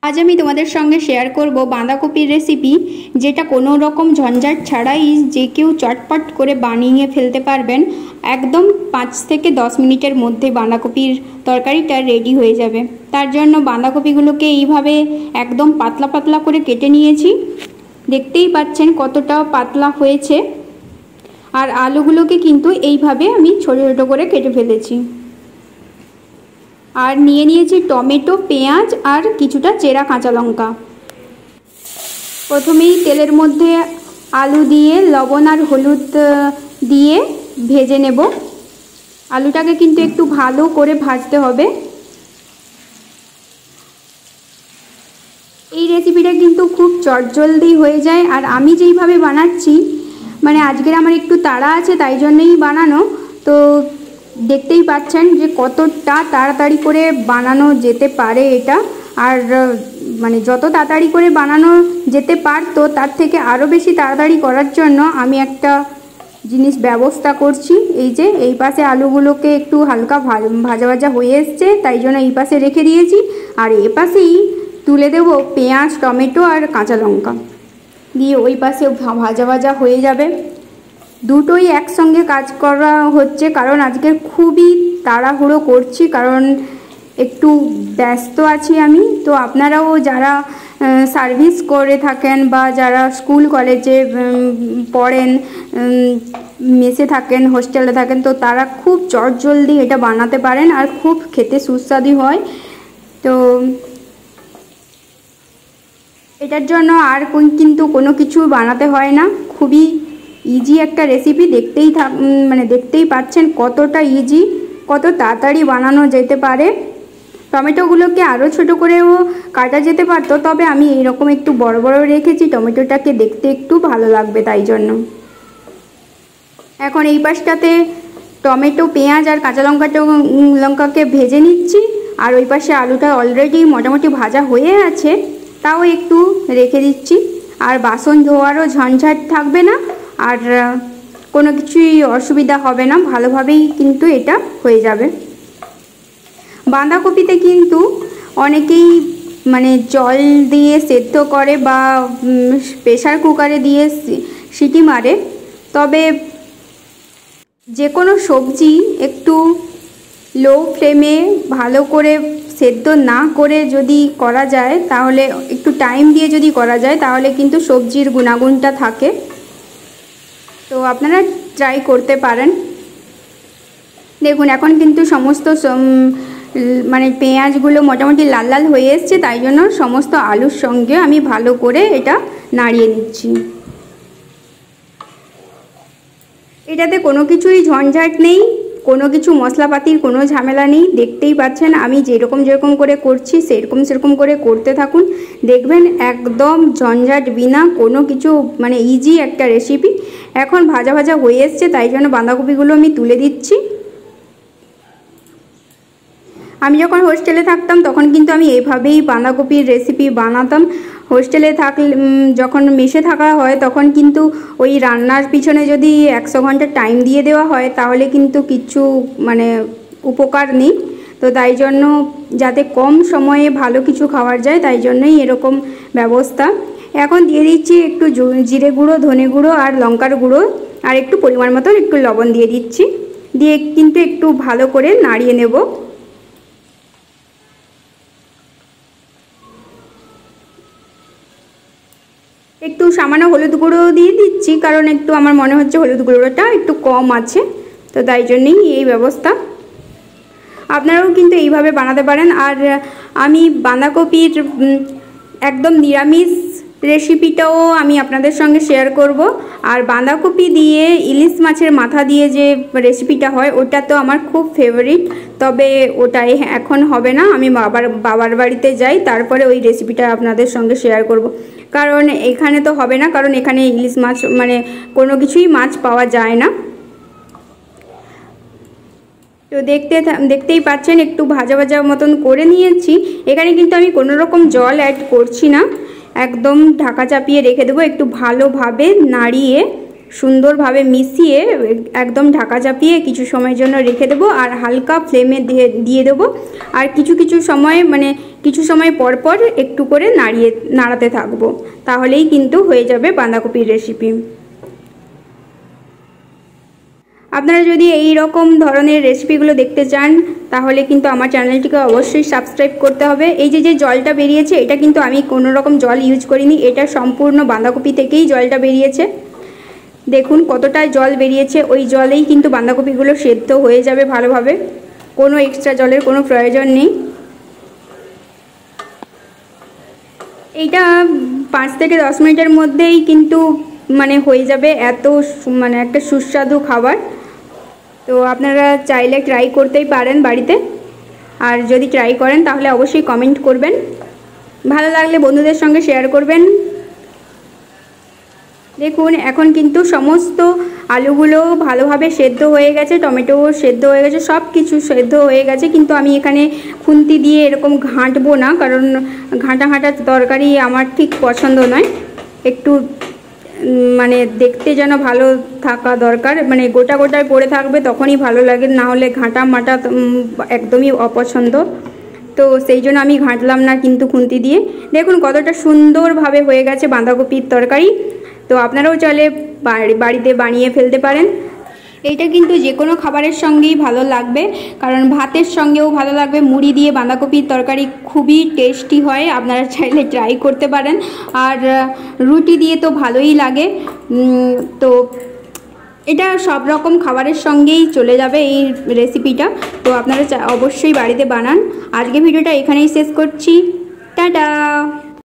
আজ আমি তোমাদের সঙ্গে শেয়ার করব বাঁধাকপির রেসিপি, যেটা কোনো রকম ঝঞ্ঝাট ছাড়াই যে কেউ চটপট করে বানিয়ে ফেলতে পারবেন। একদম 5 থেকে 10 মিনিটের মধ্যে বাঁধাকপির তরকারিটা রেডি হয়ে যাবে। তার জন্য বাঁধাকপিগুলোকে এইভাবে একদম পাতলা পাতলা করে কেটে নিয়েছি। দেখতেই পাচ্ছেন কতটা পাতলা হয়েছে। আর আলুগুলোকে কিন্তু এইভাবে আমি ছোটো ছোটো করে কেটে ফেলেছি। আর নিয়ে নিয়েছি টমেটো, পেঁয়াজ আর কিছুটা চেরা কাঁচা লঙ্কা। প্রথমেই তেলের মধ্যে আলু দিয়ে লবণ আর হলুদ দিয়ে ভেজে নেব। আলুটাকে কিন্তু একটু ভালো করে ভাজতে হবে। এই রেসিপিটা কিন্তু খুব চটজলদি হয়ে যায়। আর আমি যেইভাবে বানাচ্ছি, মানে আজকের আমার একটু তাড়া আছে, তাই জন্যই বানানো। তো দেখতেই পাচ্ছেন যে কতটা তাড়াতাড়ি করে বানানো যেতে পারে এটা। আর মানে যত তাড়াতাড়ি করে বানানো যেতে পারতো, তার থেকে আরও বেশি তাড়াতাড়ি করার জন্য আমি একটা জিনিস ব্যবস্থা করছি। এই যে এই পাশে আলুগুলোকে একটু হালকা ভাজা ভাজা হয়ে এসছে, তাই জন্য এই পাশে রেখে দিয়েছি। আর এ পাশেই তুলে দেব পেঁয়াজ, টমেটো আর কাঁচা লঙ্কা দিয়ে, ওই পাশে ভাজা ভাজা হয়ে যাবে। দুটোই একসঙ্গে কাজ করা হচ্ছে, কারণ আজকে খুবই তাড়াহুড়ো করছি, কারণ একটু ব্যস্ত আছি আমি। তো আপনারাও যারা সার্ভিস করে থাকেন বা যারা স্কুল কলেজে পড়েন, মেসে থাকেন, হোস্টেলে থাকেন, তো তারা খুব চটজলদি এটা বানাতে পারেন আর খুব খেতে সুস্বাদু হয়। তো এটার জন্য আর কিন্তু কোনো কিছু বানাতে হয় না, খুবই ইজি একটা রেসিপি। দেখতেই পাচ্ছেন কতটা ইজি, কত তাড়াতাড়ি বানানো যেতে পারে। টমেটোগুলোকে আরও ছোট করেও কাটা যেতে পারতো, তবে আমি এইরকম একটু বড় বড় রেখেছি, টমেটোটাকে দেখতে একটু ভালো লাগবে তাই জন্য। এখন এই পাশটাতে টমেটো, পেঁয়াজ আর কাঁচা লঙ্কাকে ভেজে নিচ্ছি। আর ওই পাশে আলুটা অলরেডি মোটামুটি ভাজা হয়ে আছে, তাও একটু রেখে দিচ্ছি। আর বাসন ধোয়ারও ঝঞ্ঝাট থাকবে না, আর কোনো কিছুই অসুবিধা হবে না, ভালোভাবেই কিন্তু এটা হয়ে যাবে। বাঁধাকপিতে কিন্তু অনেকেই মানে জল দিয়ে সেদ্ধ করে বা প্রেসার কুকারে দিয়ে সিটি মারে, তবে যে কোনো সবজি একটু লো ফ্লেমে ভালো করে সেদ্ধ না করে যদি করা যায়, তাহলে একটু টাইম দিয়ে যদি করা যায়, তাহলে কিন্তু সবজির গুণাগুণটা থাকে। তো আপনারা ট্রাই করতে পারেন। দেখুন এখন কিন্তু সমস্ত মানে পেঁয়াজগুলো মোটামুটি লাল লাল হয়ে এসছে, তাই জন্য সমস্ত আলুর সঙ্গে আমি ভালো করে এটা নাড়িয়ে নিচ্ছি। এটাতে কোনো কিছুই ঝঞ্ঝাট নেই, কোনো কিছু মশলাপাতির কোনো ঝামেলা নেই। দেখতেই পাচ্ছেন আমি যেরকম করে করছি, সেরকম করে করতে থাকুন, দেখবেন একদম ঝঞ্ঝাট বিনা কোনো কিছু, মানে ইজি একটা রেসিপি। এখন ভাজা ভাজা হয়ে এসছে, তাই জন্য বাঁধাকপিগুলো আমি তুলে দিচ্ছি। আমি যখন হোস্টেলে থাকতাম তখন কিন্তু আমি এইভাবেই বাঁধাকপির রেসিপি বানাতাম। হোস্টেলে যখন মেসে থাকা হয়, তখন কিন্তু ওই রান্নার পিছনে যদি 100 ঘন্টা টাইম দিয়ে দেওয়া হয়, তাহলে কিন্তু কিছু মানে উপকার নেই। তো তাই জন্য যাতে কম সময়ে ভালো কিছু খাওয়া যায়, তাই জন্যই এরকম ব্যবস্থা। এখন দিয়ে দিচ্ছি একটু জিরে গুঁড়ো, ধনে গুঁড়ো আর লঙ্কার গুঁড়ো, আর একটু পরিমাণ মতো একটু লবণ দিয়ে দিচ্ছি। দিয়ে কিন্তু একটু ভালো করে নাড়িয়ে নেব। একটু সামান্য হলুদ গুঁড়ো দিয়ে দিচ্ছি, কারণ একটু আমার মনে হচ্ছে হলুদ গুঁড়োটা একটু কম আছে, তো তাই জন্যই এই ব্যবস্থা। আপনারাও কিন্তু এইভাবে বানাতে পারেন। আর আমি বাঁধাকপির একদম নিরামিষ রেসিপিটাও আমি আপনাদের সঙ্গে শেয়ার করব। আর বাঁধাকপি দিয়ে ইলিশ মাছের মাথা দিয়ে যে রেসিপিটা হয়, ওটা তো আমার খুব ফেভারিট, তবে ওটাই এখন হবে না। আমি বাবার বাড়িতে যাই, তারপরে ওই রেসিপিটা আপনাদের সঙ্গে শেয়ার করব, কারণ এখানে তো হবে না, কারণ এখানে ইলিশ মাছ মানে কোনো কিছুই মাছ পাওয়া যায় না। তো দেখতেই পাচ্ছেন একটু ভাজা ভাজা মতন করে নিয়েছি। এখানে কিন্তু আমি কোনো রকম জল অ্যাড করছি না, একদম ঢাকা চাপিয়ে রেখে দেবো। একটু ভালোভাবে নাড়িয়ে সুন্দরভাবে মিশিয়ে একদম ঢাকা চাপিয়ে কিছু সময়ের জন্য রেখে দেবো আর হালকা ফ্লেমে দিয়ে দেবো। আর কিছু সময় মানে কিছু সময় পর পর একটু করে নাড়াতে থাকবো, তাহলেই কিন্তু হয়ে যাবে বাঁধাকপির রেসিপি। আপনারা যদি এই রকম ধরনের রেসিপিগুলো দেখতে চান তাহলে কিন্তু আমার চ্যানেলটিকে অবশ্যই সাবস্ক্রাইব করতে হবে। এই যে জলটা বেরিয়েছে এটা কিন্তু আমি কোনো রকম জল ইউজ করিনি, এটা সম্পূর্ণ বাঁধাকপি থেকেই জলটা বেরিয়েছে। দেখুন কতটা জল বেরিয়েছে, ওই জলেই কিন্তু বাঁধাকপিগুলো সেদ্ধ হয়ে যাবে ভালোভাবে, কোনো এক্সট্রা জলের কোনো প্রয়োজন নেই। এইটা 5 থেকে 10 মিনিটের মধ্যেই কিন্তু মানে হয়ে যাবে, এত মানে একটা সুস্বাদু খাবার। তো আপনারা চাইলে ট্রাই করতেই পারেন বাড়িতে, আর যদি ট্রাই করেন তাহলে অবশ্যই কমেন্ট করবেন, ভালো লাগলে বন্ধুদের সঙ্গে শেয়ার করবেন। দেখুন এখন কিন্তু সমস্ত আলুগুলো ভালোভাবে সেদ্ধ হয়ে গেছে, টমেটো সেদ্ধ হয়ে গেছে, সব কিছু সেদ্ধ হয়ে গেছে। কিন্তু আমি এখানে খুন্তি দিয়ে এরকম ঘাঁটবো না, কারণ ঘাঁটা তরকারি আমার ঠিক পছন্দ নয়। একটু মানে দেখতে যেন ভালো থাকা দরকার, মানে গোটা গোটায় পড়ে থাকবে তখনই ভালো লাগে, না হলে ঘাঁটা মাটা একদমই অপছন্দ। তো সেই জন্য আমি ঘাঁটলাম না কিন্তু খুন্তি দিয়ে। দেখুন কতটা সুন্দরভাবে হয়ে গেছে বাঁধাকপির তরকারি। তো আপনারাও চাইলে বাড়িতে বানিয়ে ফেলতে পারেন। এইটা কিন্তু যে কোনো খাবারের সঙ্গেই ভালো লাগবে, কারণ ভাতের সঙ্গেও ভালো লাগবে। মুড়ি দিয়ে বাঁধাকপির তরকারি খুবই টেস্টি হয়, আপনারা চাইলে ট্রাই করতে পারেন। আর রুটি দিয়ে তো ভালোই লাগে। তো এটা সব রকম খাবারের সঙ্গেই চলে যাবে এই রেসিপিটা। তো আপনারা অবশ্যই বাড়িতে বানান। আজকে ভিডিওটা এখানেই শেষ করছি, টাটা।